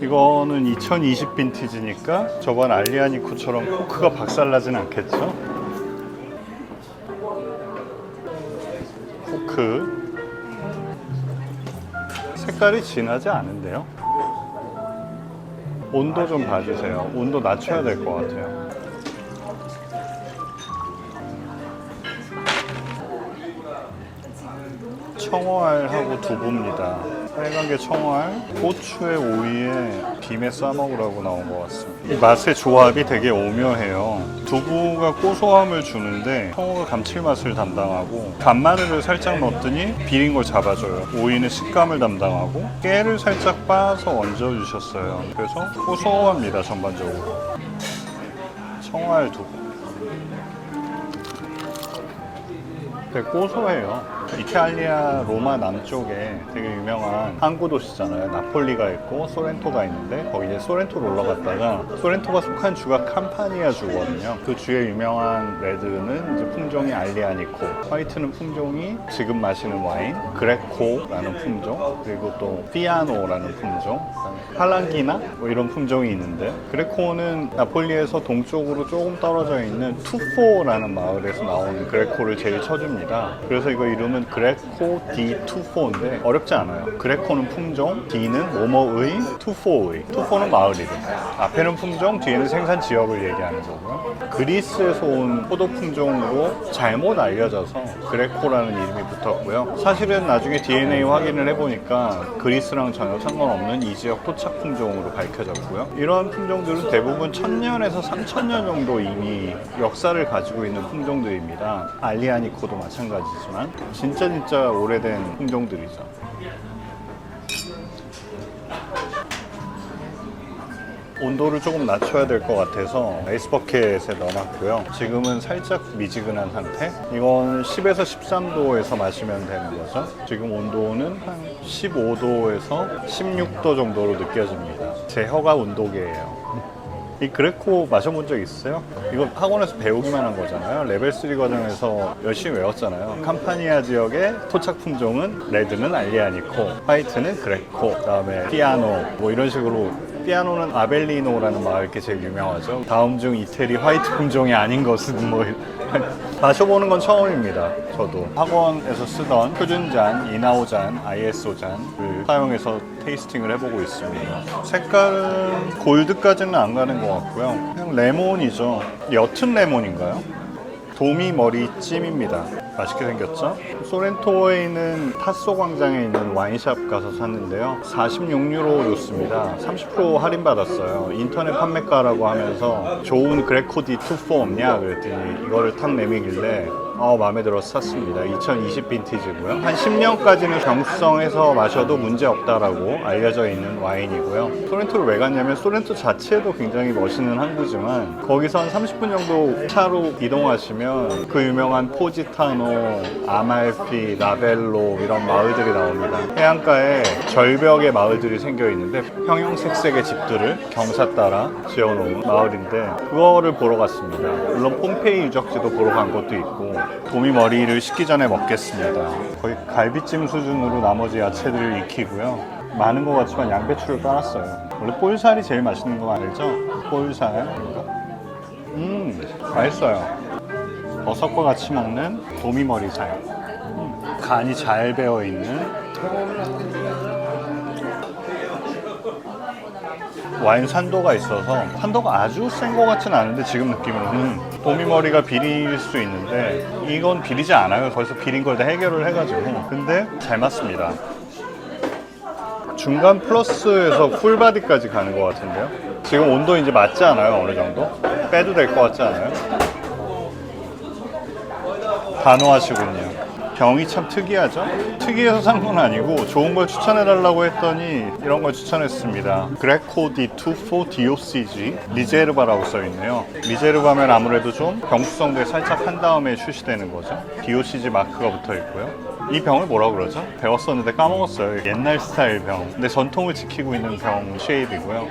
이거는 2020 빈티지니까 저번 알리아니코처럼 코크가 박살나진 않겠죠? 코크 색깔이 진하지 않은데요? 온도 좀 봐주세요. 온도 낮춰야 될 것 같아요. 청어알하고 두부입니다. 빨간 게 청어알, 고추에 오이에 김에 싸먹으라고 나온 것 같습니다. 이 맛의 조합이 되게 오묘해요. 두부가 고소함을 주는데 청어가 감칠맛을 담당하고 간마늘을 살짝 넣었더니 비린 걸 잡아줘요. 오이는 식감을 담당하고 깨를 살짝 빻아서 얹어주셨어요. 그래서 고소합니다, 전반적으로. 청어알 두부 되게 고소해요. 이탈리아 로마 남쪽에 되게 유명한 항구 도시잖아요. 나폴리가 있고 소렌토가 있는데 거기 이제 소렌토로 올라갔다가 소렌토가 속한 주가 캄파니아 주거든요. 그 주의 유명한 레드는 이제 품종이 알리아니코, 화이트는 품종이 지금 마시는 와인 그레코라는 품종, 그리고 또 피아노라는 품종, 팔랑기나 뭐 이런 품종이 있는데 그레코는 나폴리에서 동쪽으로 조금 떨어져 있는 투포라는 마을에서 나온 그레코를 제일 쳐줍니다. 그래서 이거 이름은 그레코 디 투포인데 어렵지 않아요. 그레코는 품종, 디는 뭐뭐의, 투포의. 투포는 마을 이름. 앞에는 품종, 뒤에는 생산 지역을 얘기하는 거고요. 그리스에서 온 포도 품종으로 잘못 알려져서 그레코라는 이름이 붙었고요. 사실은 나중에 DNA 확인을 해보니까 그리스랑 전혀 상관없는 이 지역 토착 품종으로 밝혀졌고요. 이러한 품종들은 대부분 1000년에서 3000년 정도 이미 역사를 가지고 있는 품종들입니다. 알리아니코도 마찬가지지만 진짜 오래된 품종들이죠. 온도를 조금 낮춰야 될 것 같아서 아이스버켓에 넣어놨고요. 지금은 살짝 미지근한 상태. 이건 10에서 13도에서 마시면 되는 거죠. 지금 온도는 한 15도에서 16도 정도로 느껴집니다. 제 혀가 온도계예요. 이 그레코 마셔본 적 있어요? 이거 학원에서 배우기만 한 거잖아요. 레벨 3 과정에서 열심히 외웠잖아요. 캄파니아 지역의 토착 품종은 레드는 알리아니코, 화이트는 그레코, 그다음에 피아노 뭐 이런 식으로. 피아노는 아벨리노라는 마을 게 제일 유명하죠. 다음 중 이태리 화이트 품종이 아닌 것은 뭐 마셔보는 건 처음입니다. 저도 학원에서 쓰던 표준잔, 이나오잔, ISO잔을 사용해서 테이스팅을 해보고 있습니다. 색깔은 골드까지는 안 가는 것 같고요. 그냥 레몬이죠. 옅은 레몬인가요? 도미 머리 찜입니다. 맛있게 생겼죠? 소렌토에 있는 타소 광장에 있는 와인샵 가서 샀는데요. 46유로 줬습니다. 30% 할인받았어요. 인터넷 판매가라고 하면서 좋은 그레코디 투포 없냐? 그랬더니 이거를 탁 내미길래 마음에 들어서 샀습니다. 2020 빈티지고요. 한 10년까지는 경수성에서 마셔도 문제 없다라고 알려져 있는 와인이고요. 소렌토를 왜 갔냐면 소렌토 자체도 굉장히 멋있는 항구지만 거기서 한 30분 정도 차로 이동하시면 그 유명한 포지타노, 아말피, 라벨로 이런 마을들이 나옵니다. 해안가에 절벽의 마을들이 생겨 있는데 형형색색의 집들을 경사 따라 지어놓은 마을인데 그거를 보러 갔습니다. 물론 폼페이 유적지도 보러 간 것도 있고 도미 머리를 식기 전에 먹겠습니다. 거의 갈비찜 수준으로 나머지 야채들을 익히고요. 많은 것 같지만 양배추를 깔았어요. 원래 볼살이 제일 맛있는 거 알죠? 볼살. 맛있어요. 버섯과 같이 먹는 도미 머리살. 간이 잘 배어있는 와인 산도가 있어서 산도가 아주 센 것 같지는 않은데 지금 느낌으로는 도미머리가 비릴 수 있는데 이건 비리지 않아요. 벌써 비린 걸 다 해결을 해가지고 근데 잘 맞습니다. 중간 플러스에서 풀바디까지 가는 것 같은데요. 지금 온도 이제 맞지 않아요? 어느 정도? 빼도 될 것 같지 않아요? 단호하시군요. 병이 참 특이하죠? 특이해서 산 건 아니고 좋은 걸 추천해달라고 했더니 이런 걸 추천했습니다. 그레코 디 투포 DOCG 리제르바라고 써있네요. 리제르바면 아무래도 좀 병수성도에 살짝 한 다음에 출시되는 거죠. DOCG 마크가 붙어있고요. 이 병을 뭐라고 그러죠? 배웠었는데 까먹었어요. 옛날 스타일 병. 근데 전통을 지키고 있는 병 쉐입이고요.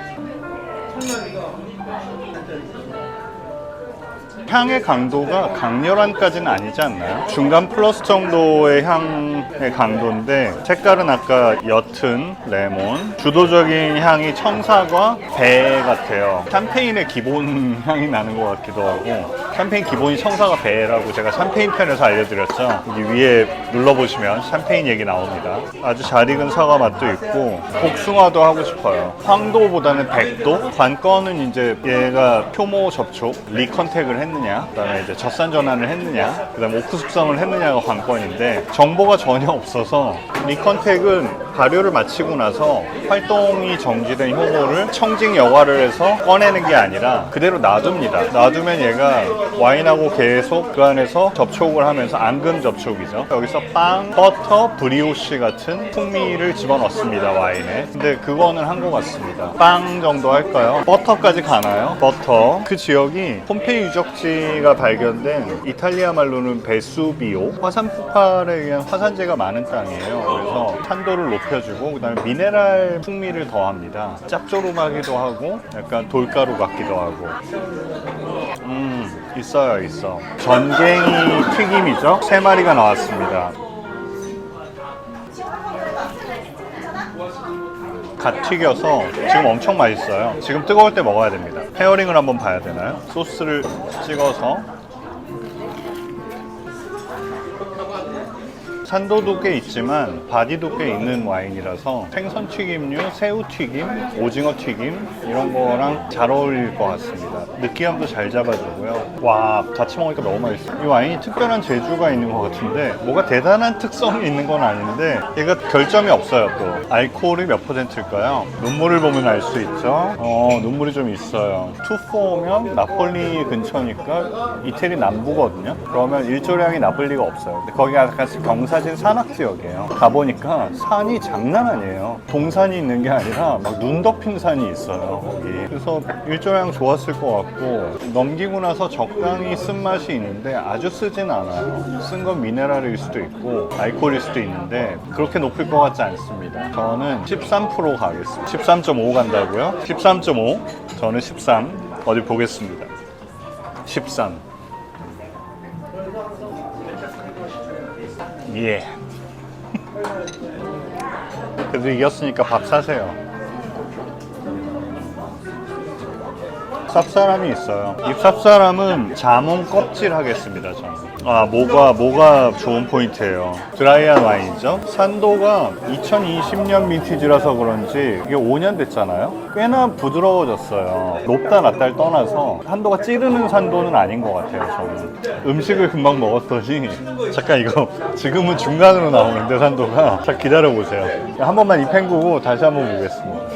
향의 강도가 강렬한까지는 아니지 않나요? 중간 플러스 정도의 향의 강도인데 색깔은 아까 옅은 레몬, 주도적인 향이 청사과 배 같아요. 샴페인의 기본 향이 나는 것 같기도 하고, 샴페인 기본이 청사과 배라고 제가 샴페인 편에서 알려드렸죠. 여기 위에 눌러보시면 샴페인 얘기 나옵니다. 아주 잘 익은 사과 맛도 있고 복숭아도 하고 싶어요. 황도보다는 백도? 관건은 이제 얘가 효모 접촉, 리컨택을 했느냐, 그 다음에 이제 젖산 전환을 했느냐, 그 다음에 오크 숙성을 했느냐가 관건인데 정보가 전혀 없어서 리컨택은 발효를 마치고 나서 활동이 정지된 효모를 청직 여과를 해서 꺼내는 게 아니라 그대로 놔둡니다. 놔두면 얘가 와인하고 계속 그 안에서 접촉을 하면서 앙금 접촉이죠. 여기서 빵, 버터, 브리오시 같은 풍미를 집어넣습니다, 와인에. 근데 그거는 한 것 같습니다. 빵 정도 할까요? 버터까지 가나요? 버터. 그 지역이 폼페이 유적지가 발견된 이탈리아 말로는 베수비오, 화산 폭발에 의한 화산재가 많은 땅이에요. 그래서 산도를 높여주고 그 다음에 미네랄 풍미를 더합니다. 짭조름하기도 하고 약간 돌가루 같기도 하고. 있어. 전갱이 튀김이죠. 3마리가 나왔습니다. 갓 튀겨서 지금 엄청 맛있어요. 지금 뜨거울 때 먹어야 됩니다. 페어링을 한번 봐야 되나요? 소스를 찍어서 산도도 꽤 있지만 바디도 꽤 있는 와인이라서 생선 튀김류, 새우 튀김, 오징어 튀김 이런 거랑 잘 어울릴 것 같습니다. 느끼함도 잘 잡아주고요. 와, 같이 먹으니까 너무 맛있어요. 이 와인이 특별한 재주가 있는 것 같은데 뭐가 대단한 특성이 있는 건 아닌데 얘가 결점이 없어요. 또 알코올이 몇 %일까요? 눈물을 보면 알 수 있죠. 눈물이 좀 있어요. 투포면 나폴리 근처니까 이태리 남부거든요. 그러면 일조량이 나쁠 리가 없어요. 근데 거기가 약간 경사진 산악 지역이에요. 가보니까 산이 장난 아니에요. 동산이 있는 게 아니라 막 눈 덮인 산이 있어요, 거기. 그래서 일조량 좋았을 것 같고 넘기고 나서 적당히 쓴맛이 있는데 아주 쓰진 않아요. 쓴 건 미네랄일 수도 있고 알코올일 수도 있는데 그렇게 높을 것 같지 않습니다. 저는 13% 가겠습니다. 13.5 간다고요? 13.5? 저는 13. 어디 보겠습니다. 13. 예. 그래도 이겼으니까 밥 사세요. 쌉싸람이 있어요. 이 쌉싸람은 자몽 껍질 하겠습니다, 저는. 뭐가 좋은 포인트예요. 드라이한 와인이죠. 산도가 2020년 빈티지라서 그런지 이게 5년 됐잖아요. 꽤나 부드러워졌어요. 높다 낮다를 떠나서 산도가 찌르는 산도는 아닌 것 같아요, 저는. 음식을 금방 먹었더니 잠깐 이거 지금은 중간으로 나오는데 산도가 자 기다려보세요. 한 번만 입 헹구고 다시 한번 보겠습니다.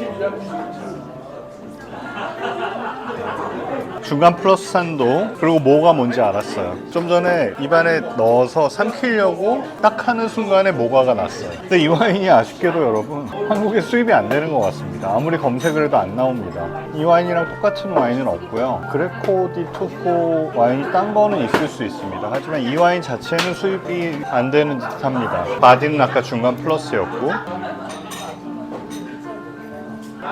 중간 플러스 산도, 그리고 뭐가 뭔지 알았어요. 좀 전에 입안에 넣어서 삼키려고 딱 하는 순간에 모가가 났어요. 근데 이 와인이 아쉽게도 여러분 한국에 수입이 안 되는 것 같습니다. 아무리 검색을 해도 안 나옵니다. 이 와인이랑 똑같은 와인은 없고요. 그레코 디 투포 와인이 딴 거는 있을 수 있습니다. 하지만 이 와인 자체는 수입이 안 되는 듯합니다. 바디는 아까 중간 플러스였고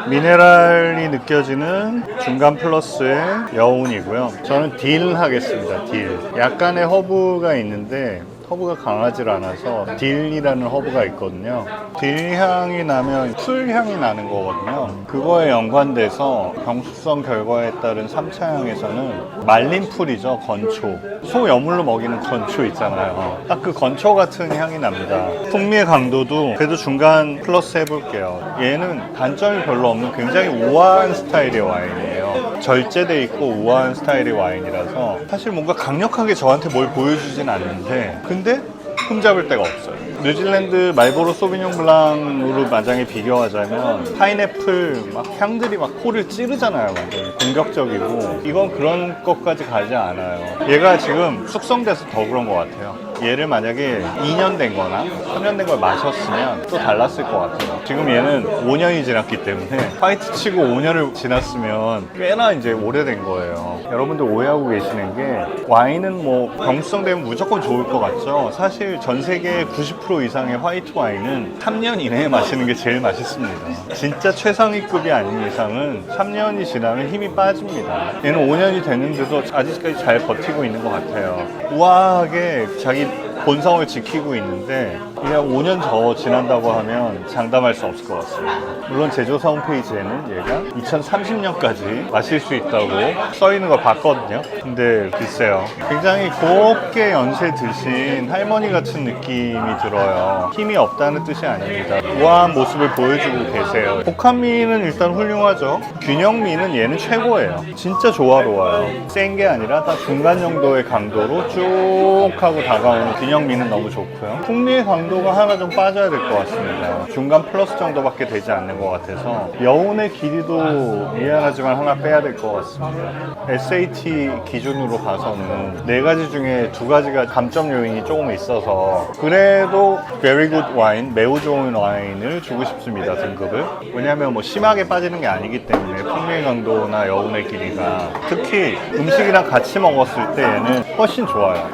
미네랄이 느껴지는 중간 플러스의 여운이고요. 저는 딜 하겠습니다. 딜. 약간의 허브가 있는데 허브가 강하지 않아서 딜이라는 허브가 있거든요. 딜 향이 나면 풀 향이 나는 거거든요. 그거에 연관돼서 경숙성 결과에 따른 3차 향에서는 말린 풀이죠. 건초. 소 여물로 먹이는 건초 있잖아요. 딱 그 건초 같은 향이 납니다. 풍미의 강도도 그래도 중간 플러스 해볼게요. 얘는 단점이 별로 없는 굉장히 우아한 스타일의 와인이에요. 절제돼 있고 우아한 스타일의 와인이라서 사실 뭔가 강력하게 저한테 뭘 보여주진 않는데 근데 흠잡을 데가 없어요. 뉴질랜드 말보로 소비뇽 블랑으로 만약에 비교하자면 파인애플 막 향들이 막 코를 찌르잖아요. 완전히 공격적이고 이건 그런 것까지 가지 않아요. 얘가 지금 숙성돼서 더 그런 것 같아요. 얘를 만약에 2년 된 거나 3년 된 걸 마셨으면 또 달랐을 것 같아요. 지금 얘는 5년이 지났기 때문에 화이트 치고 5년을 지났으면 꽤나 이제 오래된 거예요. 여러분들 오해하고 계시는 게 와인은 뭐 경수성 되면 무조건 좋을 것 같죠. 사실 전 세계 90% 이상의 화이트 와인은 3년 이내에 마시는 게 제일 맛있습니다. 진짜 최상위급이 아닌 이상은 3년이 지나면 힘이 빠집니다. 얘는 5년이 됐는데도 아직까지 잘 버티고 있는 것 같아요. 우아하게 자기 본성을 지키고 있는데 그냥 5년 더 지난다고 하면 장담할 수 없을 것 같습니다. 물론 제조사 홈페이지에는 얘가 2030년까지 마실 수 있다고 써 있는 걸 봤거든요. 근데 글쎄요, 굉장히 곱게 연세 드신 할머니 같은 느낌이 들어요. 힘이 없다는 뜻이 아닙니다. 우아한 모습을 보여주고 계세요. 복합미는 일단 훌륭하죠. 균형미는 얘는 최고예요. 진짜 조화로워요. 센 게 아니라 다 중간 정도의 강도로 쭉 하고 다가오는 균형미는 너무 좋고요. 풍미의 강도가 하나 좀 빠져야 될 것 같습니다. 중간 플러스 정도밖에 되지 않는 것 같아서 여운의 길이도 미안하지만 하나 빼야 될 것 같습니다. SAT 기준으로 봐서는 4가지 중에 2가지가 감점 요인이 조금 있어서 그래도 very good 와인, 매우 좋은 와인을 주고 싶습니다. 등급을. 왜냐하면 뭐 심하게 빠지는 게 아니기 때문에 풍미의 강도나 여운의 길이가 특히 음식이랑 같이 먹었을 때 얘는 훨씬 좋아요.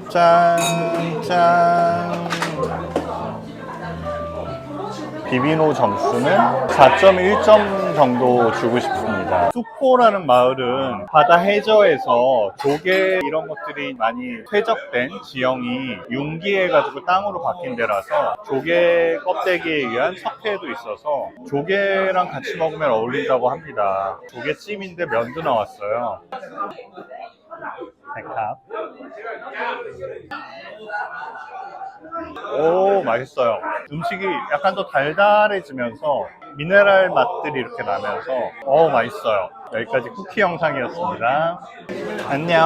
짠, 짠. 비비노 점수는 4.1점 정도 주고 싶습니다. 수포라는 마을은 바다 해저에서 조개 이런 것들이 많이 퇴적된 지형이 융기해가지고 땅으로 바뀐 데라서 조개 껍데기에 의한 석회도 있어서 조개랑 같이 먹으면 어울린다고 합니다. 조개찜인데 면도 나왔어요. 백합. 오, 맛있어요. 음식이 약간 더 달달해지면서 미네랄 맛들이 이렇게 나면서 맛있어요. 여기까지 쿠키 영상이었습니다. 안녕.